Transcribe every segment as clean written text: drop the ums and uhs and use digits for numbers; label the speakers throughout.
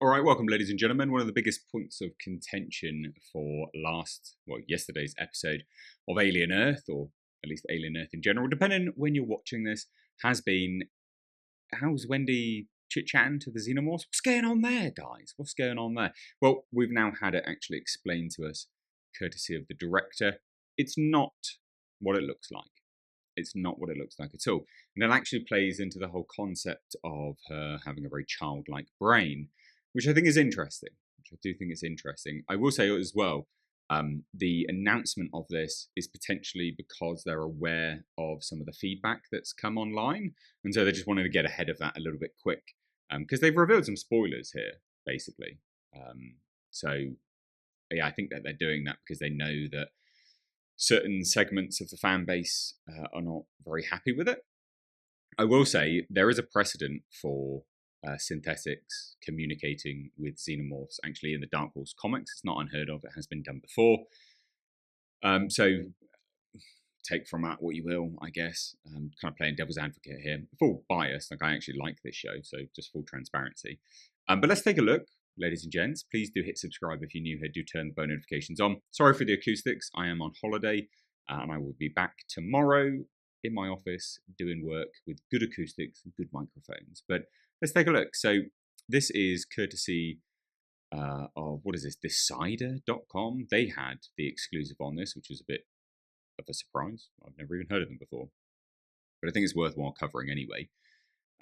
Speaker 1: All right, welcome, ladies and gentlemen. One of the biggest points of contention for yesterday's episode of Alien Earth, or at least Alien Earth in general, depending when you're watching this, has been how's Wendy chit-chatting to the Xenomorphs? What's going on there, guys? What's going on there? Well, we've now had it actually explained to us, courtesy of the director. It's not what it looks like. It's not what it looks like at all. And it actually plays into the whole concept of her having a very childlike brain, which I think is interesting. I will say as well, the announcement of this is potentially because they're aware of some of the feedback that's come online. And so they just wanted to get ahead of that a little bit quick. Because they've revealed some spoilers here, basically. I think that they're doing that because they know that certain segments of the fan base are not very happy with it. I will say there is a precedent for synthetics communicating with xenomorphs actually in the Dark Horse comics. It's not unheard of. It has been done before. So take from that what you will, I guess. Kind of playing devil's advocate here. Full bias. Like, I actually like this show, so just full transparency. But let's take a look. Ladies and gents, please do hit subscribe if you're new here. Do turn the bell notifications on. Sorry for the acoustics. I am on holiday, and I will be back tomorrow in my office doing work with good acoustics and good microphones. But let's take a look. So this is courtesy of, what is this, Decider.com. They had the exclusive on this, which was a bit of a surprise. I've never even heard of them before. But I think it's worthwhile covering anyway.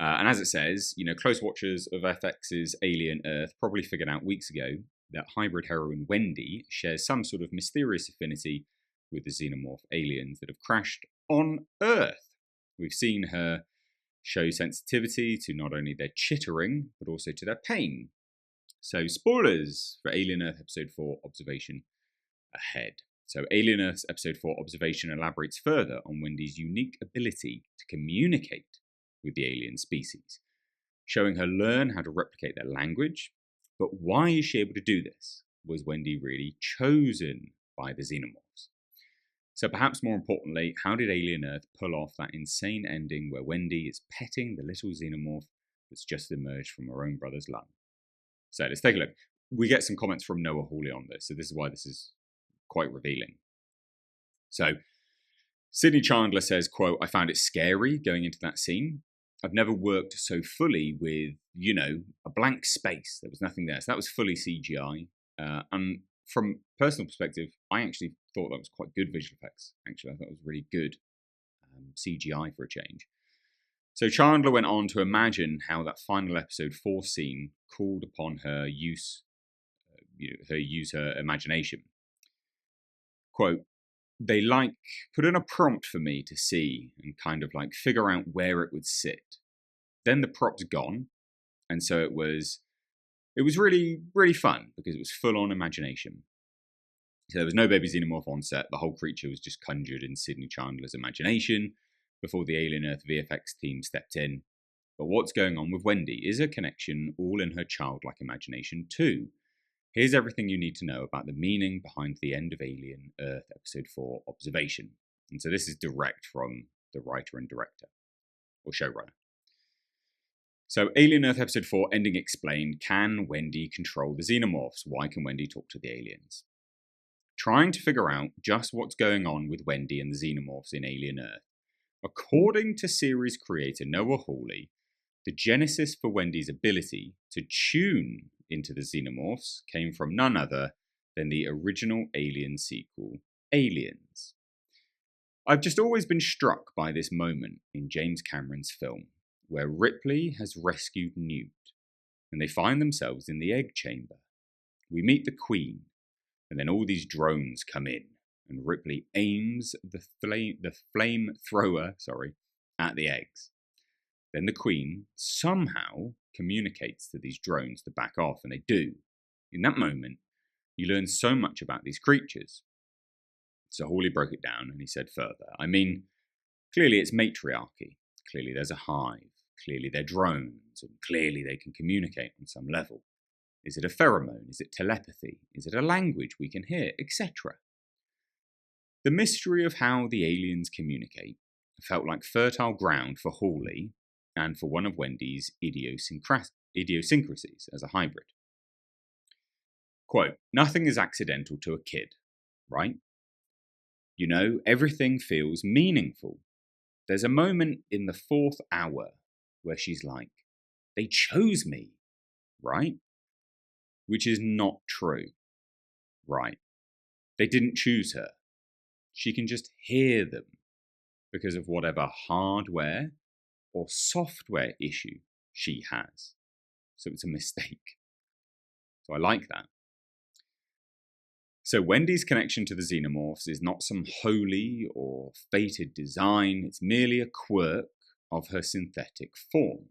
Speaker 1: And as it says, close watchers of FX's Alien Earth probably figured out weeks ago that hybrid heroine Wendy shares some sort of mysterious affinity with the xenomorph aliens that have crashed on Earth. We've seen her show sensitivity to not only their chittering, but also to their pain. So spoilers for Alien Earth Episode 4 Observation ahead. So Alien Earth's Episode 4 Observation elaborates further on Wendy's unique ability to communicate with the alien species, showing her learn how to replicate their language. But why is she able to do this? Was Wendy really chosen by the xenomorphs? So perhaps more importantly, how did Alien Earth pull off that insane ending where Wendy is petting the little xenomorph that's just emerged from her own brother's lung? So let's take a look. We get some comments from Noah Hawley on this, so this is why this is quite revealing. So Sydney Chandler says, quote, "I found it scary going into that scene. I've never worked so fully with, a blank space. There was nothing there. So that was fully CGI. And from personal perspective, I actually thought that was quite good visual effects. Actually, I thought it was really good CGI for a change. So Chandler went on to imagine how that final episode 4 scene called upon her her imagination. Quote, "They put in a prompt for me to see and kind of figure out where it would sit. Then the prop's gone. And so it was really, really fun because it was full on imagination. So there was no baby xenomorph on set. The whole creature was just conjured in Sydney Chandler's imagination before the Alien Earth VFX team stepped in. But what's going on with Wendy? Is her connection all in her childlike imagination too? Here's everything you need to know about the meaning behind the end of Alien Earth Episode 4 Observation." And so this is direct from the writer and director, or showrunner. So Alien Earth Episode 4 ending explained. Can Wendy control the xenomorphs? Why can Wendy talk to the aliens? Trying to figure out just what's going on with Wendy and the xenomorphs in Alien Earth. According to series creator Noah Hawley, the genesis for Wendy's ability to tune into the xenomorphs came from none other than the original Alien sequel, Aliens. I've just always been struck by this moment in James Cameron's film, where Ripley has rescued Newt, and they find themselves in the egg chamber. We meet the Queen, and then all these drones come in, and Ripley aims the flamethrower at the eggs. Then the Queen somehow communicates to these drones to back off, and they do. In that moment, you learn so much about these creatures. So Hawley broke it down, and he said further, clearly it's matriarchy. Clearly there's a hive. Clearly they're drones, and clearly they can communicate on some level. Is it a pheromone? Is it telepathy? Is it a language we can hear, etc.? The mystery of how the aliens communicate felt like fertile ground for Hawley and for one of Wendy's idiosyncrasies as a hybrid. Quote, "Nothing is accidental to a kid, right? You know, everything feels meaningful. There's a moment in the 4th hour where she's like, they chose me, right? Which is not true, right? They didn't choose her. She can just hear them because of whatever hardware or software issue she has. So it's a mistake." So I like that. So Wendy's connection to the Xenomorphs is not some holy or fated design. It's merely a quirk of her synthetic form.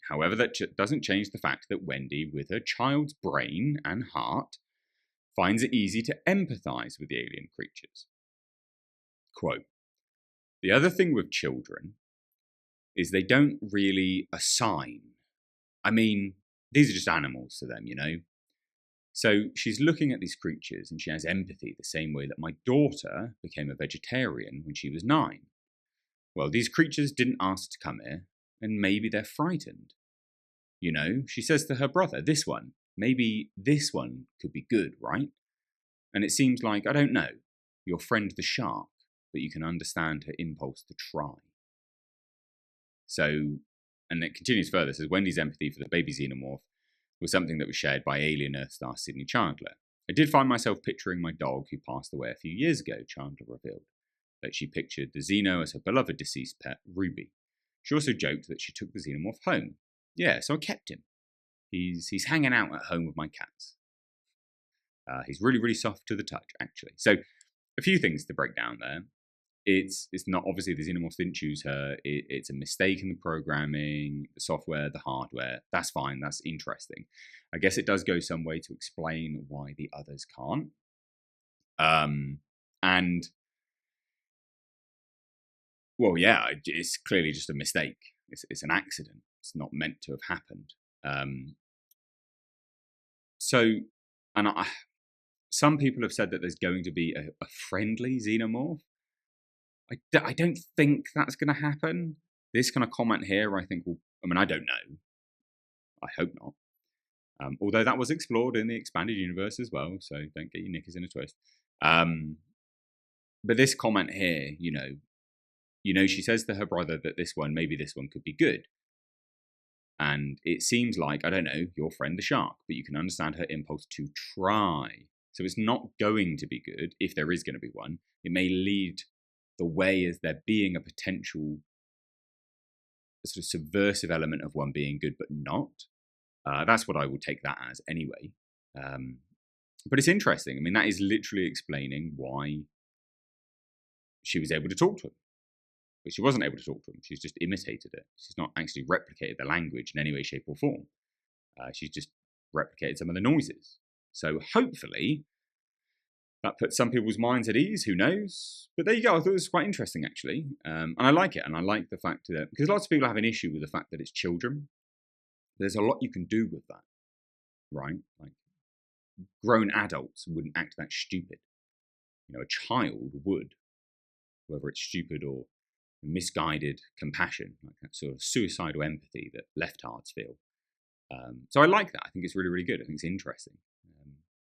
Speaker 1: However, that doesn't change the fact that Wendy, with her child's brain and heart, finds it easy to empathize with the alien creatures. Quote, "The other thing with children is they don't really assign. I mean, these are just animals to them, you know? So she's looking at these creatures and she has empathy the same way that my daughter became a vegetarian when she was 9. Well, these creatures didn't ask to come here, and maybe they're frightened. You know, she says to her brother, this one, maybe this one could be good, right? And it seems like, I don't know, your friend the shark, but you can understand her impulse to try." So, and it continues further, it says Wendy's empathy for the baby Xenomorph was something that was shared by Alien Earth star Sydney Chandler. "I did find myself picturing my dog who passed away a few years ago," Chandler revealed, that she pictured the Xeno as her beloved deceased pet, Ruby. She also joked that she took the Xenomorph home. "Yeah, so I kept him. He's hanging out at home with my cats. He's really, really soft to the touch, actually." So, a few things to break down there. It's not, obviously the Xenomorphs didn't choose her. It's a mistake in the programming, the software, the hardware. That's fine. That's interesting. I guess it does go some way to explain why the others can't. And well, yeah, it's clearly just a mistake. It's an accident. It's not meant to have happened. So, and some people have said that there's going to be a friendly Xenomorph. I don't think that's going to happen. This kind of comment here, I think, I don't know. I hope not. Although that was explored in the expanded universe as well, so don't get your knickers in a twist. But this comment here, you know, she says to her brother that maybe this one could be good. And it seems like, I don't know, your friend the shark, but you can understand her impulse to try. So it's not going to be good, if there is going to be one. It may lead the way as there being a potential sort of subversive element of one being good but not. That's what I would take that as anyway. But it's interesting. I mean, that is literally explaining why she was able to talk to him. But she wasn't able to talk to him. She's just imitated it. She's not actually replicated the language in any way, shape or form. She's just replicated some of the noises. So hopefully that puts some people's minds at ease, who knows? But there you go, I thought it was quite interesting, actually. And I like it, and I like the fact that, because lots of people have an issue with the fact that it's children. There's a lot you can do with that, right? Like, grown adults wouldn't act that stupid. You know, a child would, whether it's stupid or misguided compassion, like that sort of suicidal empathy that leftards feel. So I like that. I think it's really, really good. I think it's interesting.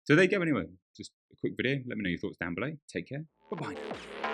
Speaker 1: So there you go anyway. Just a quick video. Let me know your thoughts down below. Take care. Bye-bye.